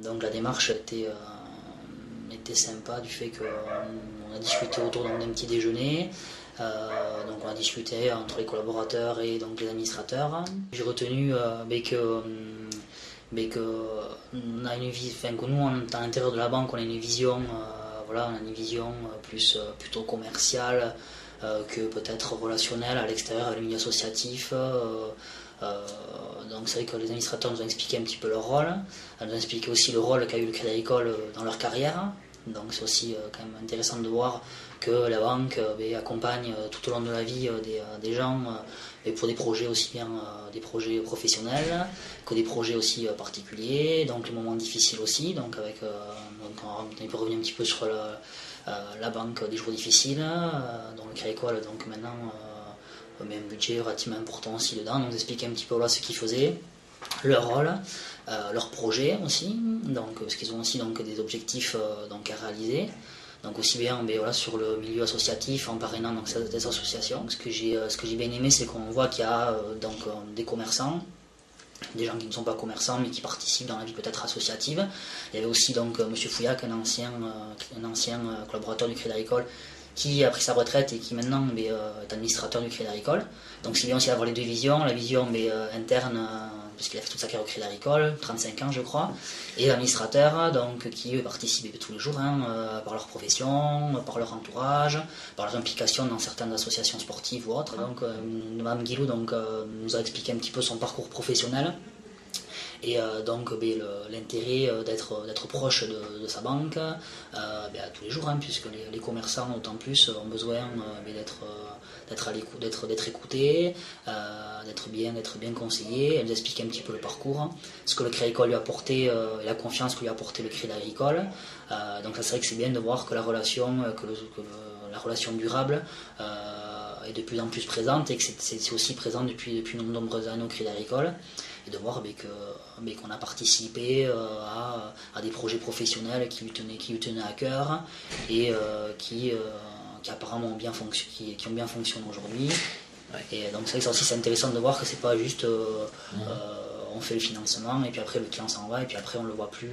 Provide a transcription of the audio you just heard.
Donc la démarche était sympa du fait qu'on a discuté autour d'un petit déjeuner. Donc on a discuté entre les collaborateurs et donc les administrateurs. J'ai retenu que on a que nous, à l'intérieur de la banque, on a une vision, on a une vision plutôt commerciale que peut-être relationnelle à l'extérieur, à le milieu associatif. Donc c'est vrai que les administrateurs nous ont expliqué un petit peu leur rôle, nous ont expliqué aussi le rôle qu'a eu le Crédit Agricole dans leur carrière. Donc c'est aussi quand même intéressant de voir que la banque accompagne tout au long de la vie des gens et pour des projets aussi bien des projets professionnels que des projets aussi particuliers, donc les moments difficiles aussi. Donc on peut revenir un petit peu sur la banque des jours difficiles, dont le Crédit Agricole donc maintenant met un budget relativement important aussi dedans. Donc, nous expliquer un petit peu là ce qu'ils faisaient, leur rôle, leur projet aussi, donc, parce qu'ils ont aussi donc, des objectifs donc, à réaliser. Donc aussi bien sur le milieu associatif en parrainant donc, des associations. Ce que j'ai bien aimé, c'est qu'on voit qu'il y a des commerçants, des gens qui ne sont pas commerçants mais qui participent dans la vie peut-être associative. Il y avait aussi donc M. Fouillac, un ancien collaborateur du Crédit Agricole, qui a pris sa retraite et qui maintenant est administrateur du Crédit Agricole. Donc c'est bien aussi d'avoir les deux visions, la vision interne, parce qu'il a fait toute sa carrière au Crédit Agricole, 35 ans je crois, et l'administrateur donc, qui participe tous les jours par leur profession, par leur entourage, par leur implication dans certaines associations sportives ou autres. Donc Mme Guilou nous a expliqué un petit peu son parcours professionnel. Et donc l'intérêt d'être proche de sa banque tous les jours, puisque les commerçants autant plus ont besoin d'être à l'écoute, d'être écoutés, d'être bien conseillés. Elle nous explique un petit peu le parcours, ce que le Crédit Agricole lui a apporté et la confiance que lui a apporté le Crédit Agricole. Donc c'est vrai que c'est bien de voir que la relation durable est de plus en plus présente et que c'est aussi présent depuis de nombreuses années au Crédit Agricole. Et de voir qu'on a participé à des projets professionnels qui lui tenaient à cœur et qui apparemment ont bien fonctionné aujourd'hui. Ouais. Et donc ça aussi c'est intéressant de voir que c'est pas juste on fait le financement et puis après le client s'en va et puis après on le voit plus.